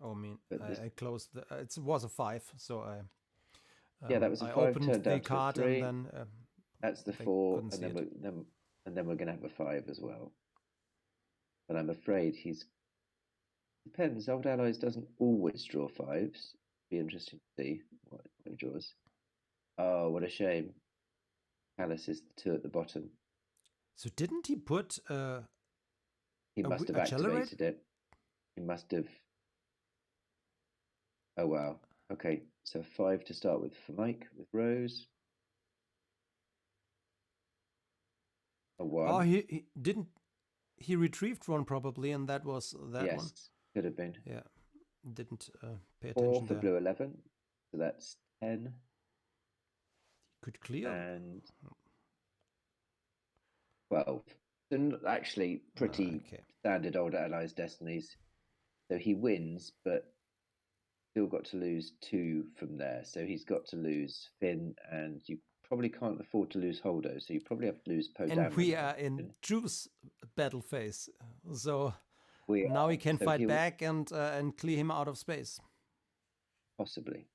Oh, I mean, I closed. It was a 5, so I. That was a 5. I opened the card and then. That's the 4, and then we're going to have a 5 as well. But I'm afraid depends. Old Allies doesn't always draw 5s. Be interesting to see what he draws. Oh, what a shame. Callus is the 2 at the bottom. So didn't he put? He must have activated it. He must have. Oh wow. Okay, so 5 to start with for Mike with Rose. A 1. Oh, he didn't. He retrieved one probably, and that was that one. Yes, could have been. Yeah, didn't pay attention. 4 for blue 11, so that's 10. He could clear. And 12. So actually, pretty standard Old Allies destinies. So he wins, but still got to lose 2 from there. So he's got to lose Finn, and you probably can't afford to lose Holdo, so you probably have to lose Poe. And we are in Drew's battle phase, so now he can fight back and clear him out of space. Possibly.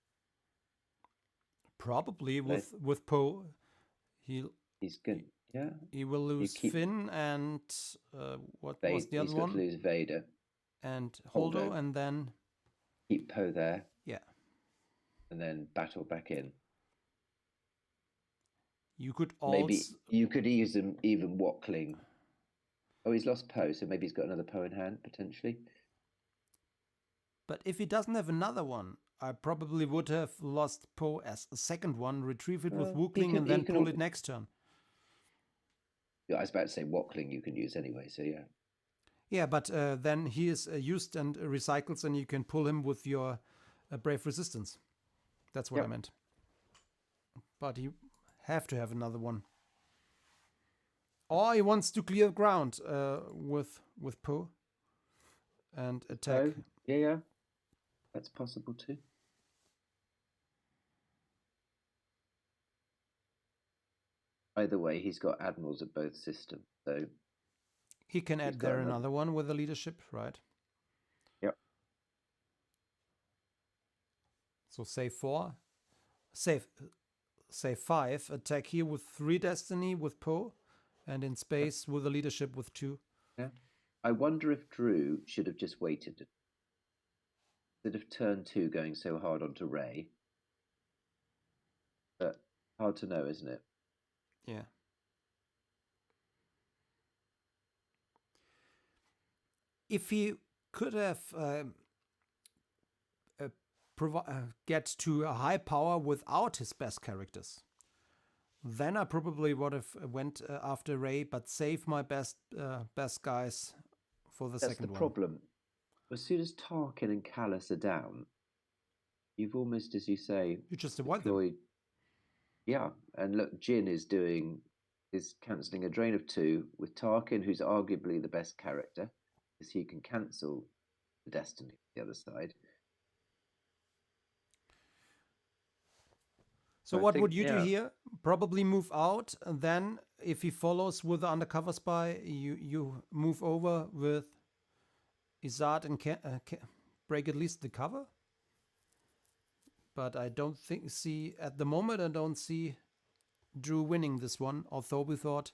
Probably with Poe, he's good. Yeah. He will lose Finn and what was the other one? He's got to lose Vader and Holdo, and then keep Poe there. Yeah. And then battle back in. You could maybe you could use him even Watling. Oh, he's lost Poe, so maybe he's got another Poe in hand potentially. But if he doesn't have another one, I probably would have lost Poe as a second one, retrieve it with Wookling, and then pull it next turn. Yeah, I was about to say Watling you can use anyway, so yeah. Yeah, but then he is used and recycles, and you can pull him with your Brave Resistance. That's what I meant. But you have to have another one. Or he wants to clear ground with Poe. and attack. Oh, yeah, that's possible too. Either way, he's got admirals of both systems, so he can add there another one with the leadership, right? Yep. So save 4, save 5, attack here with 3 destiny with Poe, and in space with the leadership with 2. Yeah. I wonder if Drew should have just waited instead of turn 2 going so hard onto Ray. But hard to know, isn't it? Yeah. If he could have get to a high power without his best characters, then I probably would have went after Ray, but save my best guys for the second one. That's the problem. As soon as Tarkin and Callus are down, you've almost, as you say, you just avoid them. Yeah, and look, Jin is cancelling a drain of 2 with Tarkin, who's arguably the best character, because he can cancel the destiny on the other side. So what would you do here? Probably move out, and then if he follows with the undercover spy, you move over with Izzard and break at least the cover. But I don't see at the moment. I don't see Drew winning this one. Although we thought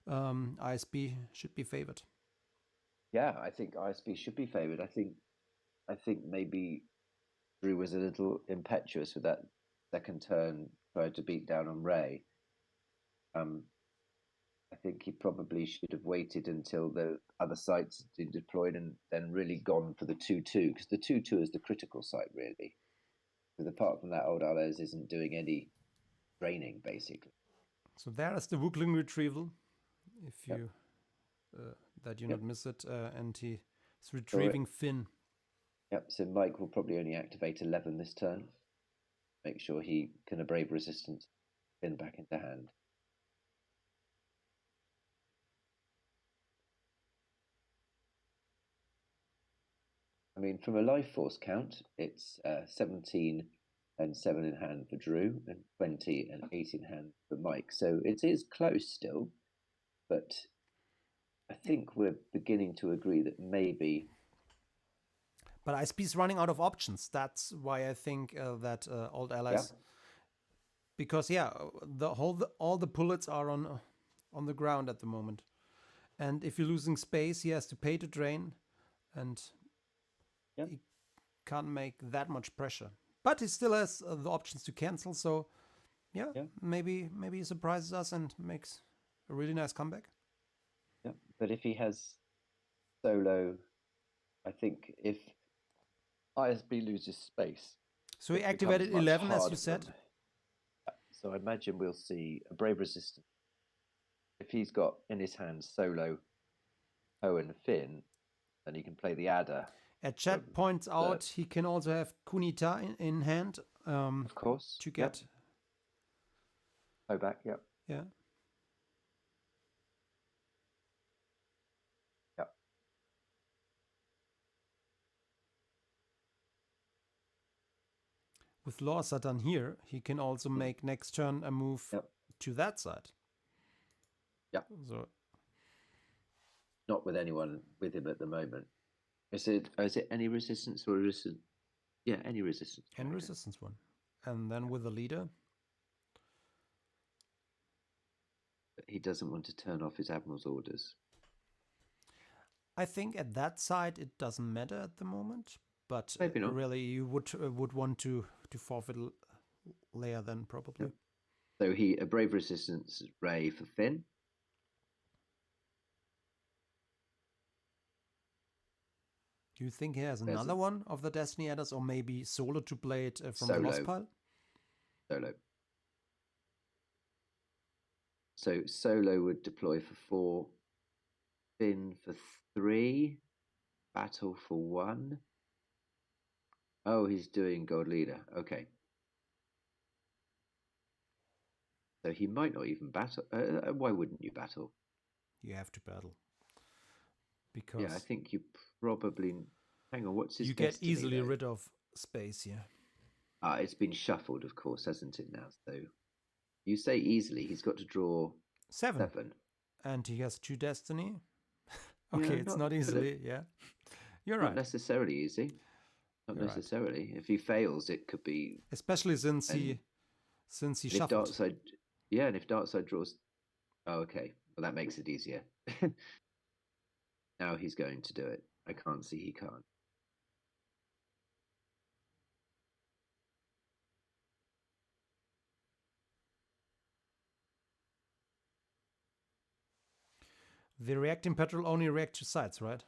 ISB should be favored. Yeah, I think ISB should be favored. I think maybe Drew was a little impetuous with that second turn, tried to beat down on Ray. I think he probably should have waited until the other sites had been deployed and then really gone for the 2-2, because the 2-2 is the critical site, really. Because apart from that, Old Allies isn't doing any draining, basically. So there is the Wookling retrieval, if you that you not miss it, and he is retrieving Finn. Yep, so Mike will probably only activate 11 this turn. Make sure he can brave resistance, Finn back into hand. I mean, from a life force count, it's 17 and 7 in hand for Drew, and 20 and 8 in hand for Mike. So it is close still, but I think we're beginning to agree that maybe. But ISB is running out of options. That's why I think that Old Allies, because all the pullets are on the ground at the moment, and if you're losing space, he has to pay to drain, and he can't make that much pressure. But he still has the options to cancel. So maybe he surprises us and makes a really nice comeback. Yeah, but if he has solo, I think if ISB loses space. So he activated 11, as you said. So I imagine we'll see a brave resistance. If he's got in his hands solo Owen Finn, then he can play the adder. Chat points out he can also have Kunita in hand. Of course. To get. Go back, Yeah. With Lorsa done here, he can also make next turn a move to that side. Yeah. So not with anyone with him at the moment. Is it any resistance or resistance? Yeah, any resistance. Any resistance one. And then with the leader. He doesn't want to turn off his admiral's orders. I think at that side it doesn't matter at the moment. But maybe not. Really you would want to forfeit Leia then probably. So a brave resistance Ray for Finn. Do you think he has another one of the Destiny Adders, or maybe Solo to play it from the Lost Pile? Solo. So Solo would deploy for 4, Finn for 3, Battle for 1. Oh, he's doing Gold Leader. Okay. So he might not even battle. Why wouldn't you battle? You have to battle. Because I think you probably. Hang on, what's his You get destiny, easily though? rid of space here. It's been shuffled, of course, hasn't it now? So you say easily, he's got to draw 7. 7. And he has 2 destiny. Okay, Yeah, it's not easily, yeah. You're not right. necessarily easy. Not You're necessarily. right. If he fails, it could be. Especially since And he if shuffled. Darkside, yeah, and if Darkside draws, oh, okay, well that makes it easier. Now he's going to do it. I can't see he can't. The reacting petrol only react to sides, right?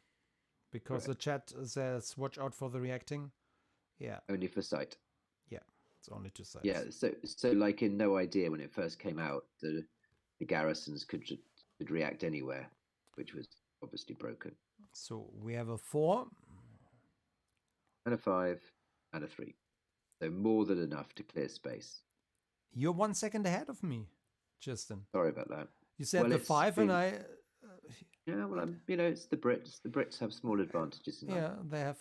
Because Correct. the chat says watch out for the reacting. Yeah. Only for sight. Yeah, it's only 2 sides. Yeah, so like in No Idea when it first came out, the garrisons could react anywhere, which was obviously broken. So we have a 4. And a 5 and a 3. So more than enough to clear space. You're 1 second ahead of me, Justin. Sorry about that. You said the 5 and I... Yeah, well, it's the Brits. The Brits have small advantages in life. Yeah, they have...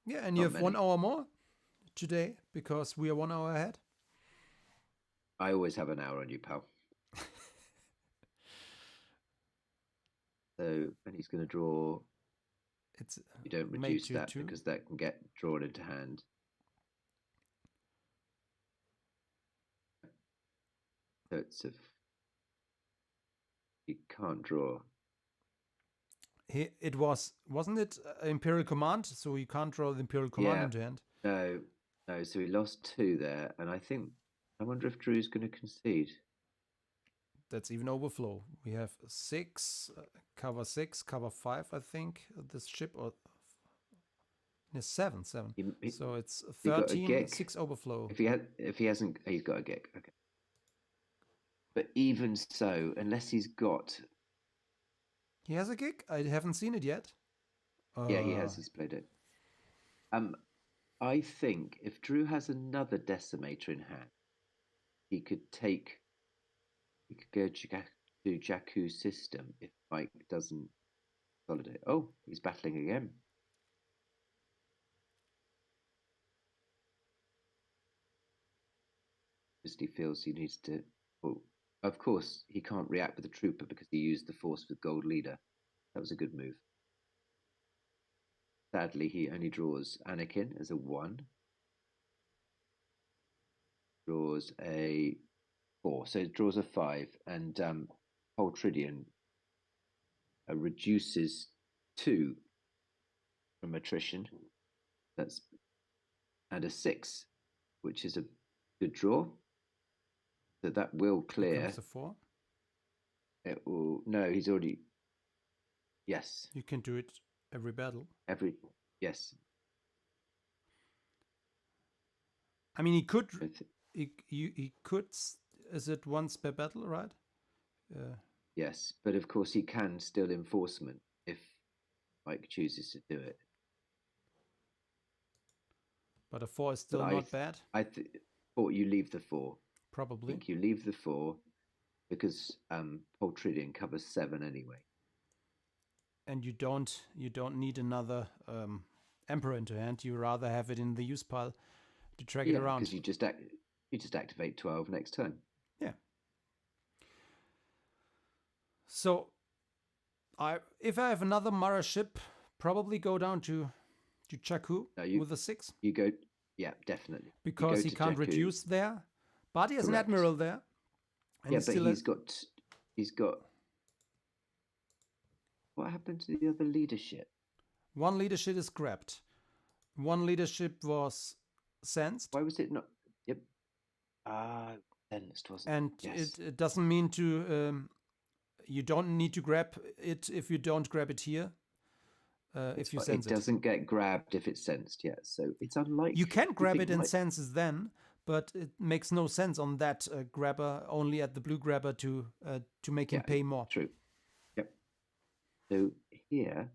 Yeah, and you have many. 1 hour more today because we are 1 hour ahead. I always have an hour on you, pal. So, and he's going to draw... You don't reduce that because that can get drawn into hand. So it's you can't draw. It wasn't it Imperial Command? So you can't draw the Imperial Command into hand. No. So he lost 2 there, and I wonder if Drew's going to concede. That's even overflow. We have 6, cover 6, cover 5. I think this ship or 7. So it's 13, 6 overflow. If he hasn't, he's got a gig. Okay. But even so, unless he's got... He has a gig? I haven't seen it yet. Yeah, he has. He's played it. I think if Drew has another decimator in hand, he could go to Jakku's system if Mike doesn't consolidate. Oh, he's battling again. Just he feels he needs to... Oh, of course, he can't react with the trooper because he used the force with Gold Leader. That was a good move. Sadly, he only draws Anakin as a 1. Draws a 4. So it draws a 5. And Poltridian reduces 2 from attrition. And a 6, which is a good draw. So that will clear. Becomes a 4? It will... No, he's already... Yes. You can do it every battle. Yes. I mean, he could... He could... Is it once per battle, right? Yes, but of course he can still enforcement if Mike chooses to do it. But a 4 is still not bad. I thought you leave the 4. Probably. I think you leave the 4 because Poltridian covers 7 anyway. And you don't need another Emperor into hand. You rather have it in the use pile to drag it around. Because you just activate 12 next turn. Yeah. So if I have another Mara ship, probably go down to Jakku with a 6. You go, yeah, definitely. Because he can't reduce there. But he has an admiral there. And but he's got... What happened to the other leadership? 1 leadership is grabbed. 1 leadership was sensed. Why was it not? Yep. Sensed, wasn't it? And it doesn't mean to... you don't need to grab it if you don't grab it here. If you sense it. It doesn't get grabbed if it's sensed yet. So it's unlikely. You can grab it in senses then, but it makes no sense on that grabber, only at the blue grabber to make him pay more. True. Yep. So here,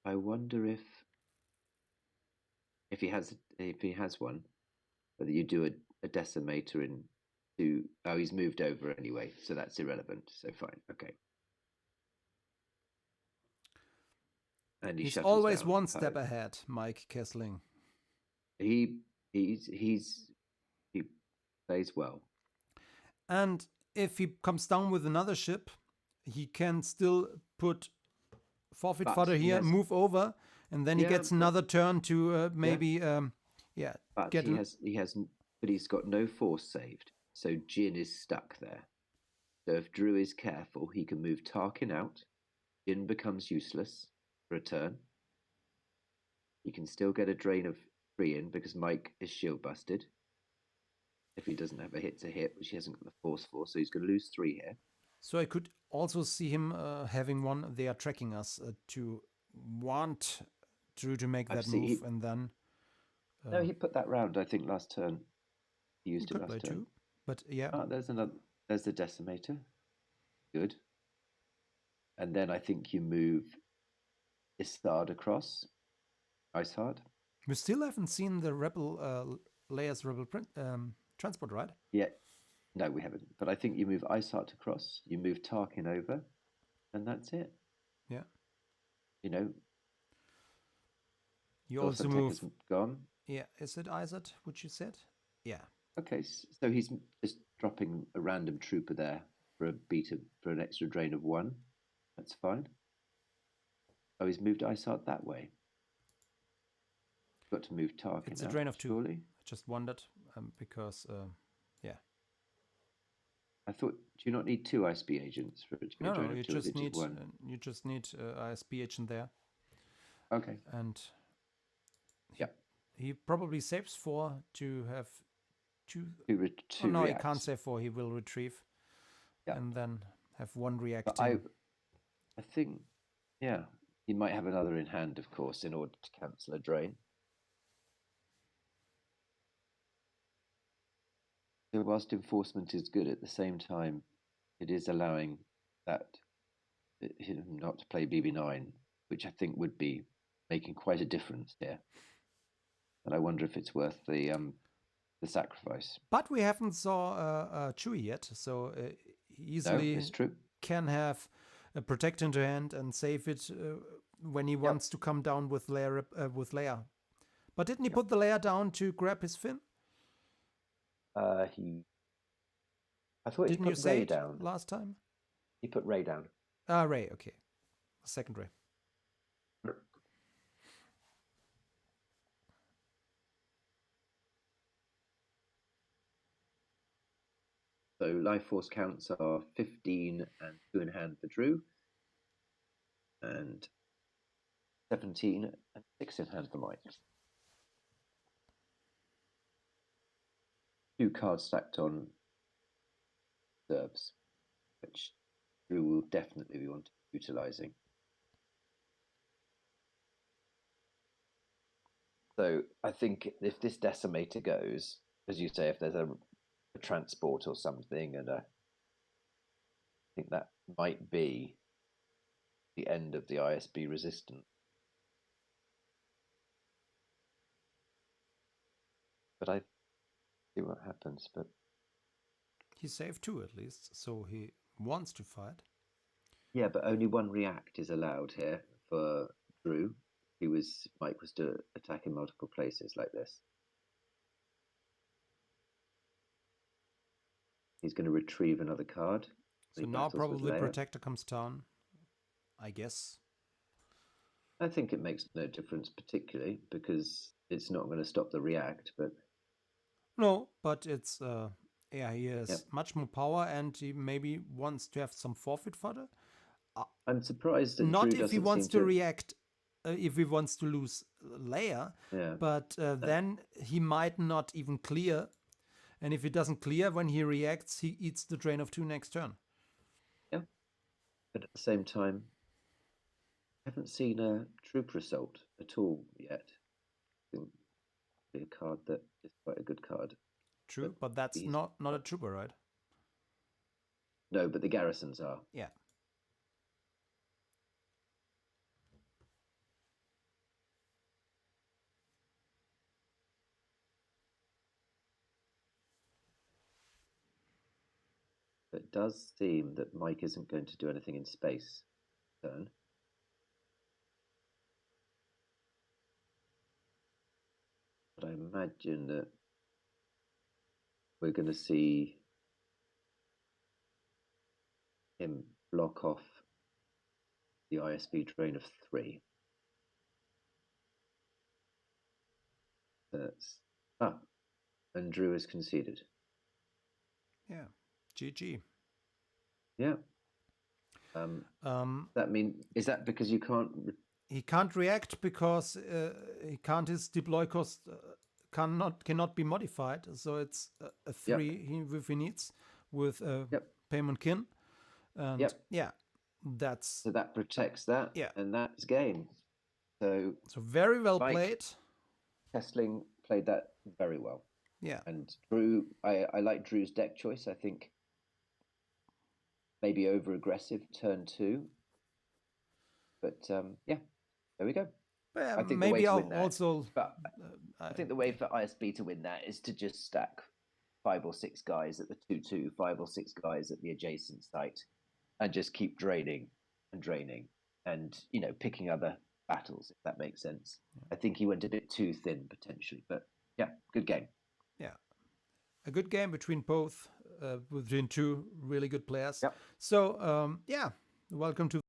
I wonder if he has one, whether you do a decimator into... Oh, he's moved over anyway, so that's irrelevant. So fine, okay. and he He's shuttles always down one 5. step ahead, Mike Kessling. He plays well. And if he comes down with another ship, he can still put forfeit fodder here, move over, and then he gets another turn to maybe But get but he's got no force saved, so Jin is stuck there. So if Drew is careful, he can move Tarkin out. Jin becomes useless for a turn. He can still get a drain of 3 in because Mike is shield busted. If he doesn't have a hit to hit, which he hasn't got the force for, so he's going to lose 3 here. So I could also see him having one. They are tracking us to want Drew to make that move, and then. No, he put that round. I think last turn he used it last turn. Too, but yeah. There's another. There's the decimator. Good. And then I think you move Istard across. Ice Heart. We still haven't seen the Rebel Leia's Rebel transport, right? Yeah. No, we haven't. But I think you move Ice Heart across, you move Tarkin over, and that's it. Yeah. You know. You also move. Gone. Yeah. Is it Isaac, which you said? Yeah. Okay, so he's just dropping a random trooper there for an extra drain of 1. That's fine. Oh, he's moved Ice Heart that way. Got to move Tarkin. It's a drain of 2. Surely? I just wondered because, yeah. I thought, do you not need 2 ISB agents for it to be a drain of 2? You just need ISB agent there. Okay. And he probably saves 4 to have 2. No, he can't save 4. He will retrieve, and then have 1 reacting. But I think, he might have another in hand, of course, in order to cancel a drain. So whilst enforcement is good, at the same time, it is allowing him not to play BB9, which I think would be making quite a difference here. And I wonder if it's worth the sacrifice. But we haven't saw Chewie yet, so easily can have a protect into hand and save it when he wants to come down with Leia. But didn't he put the Leia down to grab his fin? I thought he put Ray down last time. He put Ray down. Ray, okay. Second Ray. So life force counts are 15 and 2 in hand for Drew, and 17 and 6 in hand for Mike. 2 cards stacked on reserves, which Drew will definitely be utilising. So I think if this decimator goes, as you say, if there's a transport or something, and I think that might be the end of the ISB resistance. But I see what happens. But he saved 2 at least, so he wants to fight. Yeah, but only 1 react is allowed here for Drew. Mike was to attack in multiple places like this. He's going to retrieve another card. So now probably Protector comes down, I guess. I think it makes no difference particularly because it's not going to stop the react, but... No, but it's... he has much more power and he maybe wants to have some forfeit fodder. I'm surprised that not Drew if he wants to react, if he wants to lose Leia, but then he might not even clear. And if he doesn't clear when he reacts, he eats the drain of 2 next turn. Yeah. But at the same time, I haven't seen a troop assault at all yet. I think it's a card that is quite a good card. True, but that's not a trooper, right? No, but the garrisons are. Yeah. It does seem that Mike isn't going to do anything in space turn. imagine that we're going to see him block off the ISB drain of 3. And Drew has conceded. Yeah, GG. Yeah. That mean, is that because you can't? He can't react because he can't. His deploy cost cannot be modified. So it's a 3 if he needs with payment kin. And yeah, so that protects that. Yeah, and that's game. So very well played. Kessling played that very well. Yeah. And Drew, I like Drew's deck choice. I think maybe over aggressive turn 2. But yeah, there we go. Yeah, I think maybe the way to win also. But I think the way for ISB to win that is to just stack 5 or 6 guys at the 2-2, 5 or 6 guys at the adjacent site, and just keep draining and draining, and picking other battles, if that makes sense. I think he went a bit too thin potentially, but yeah, good game. Yeah, a good game between between 2 really good players. Yep. So yeah, welcome to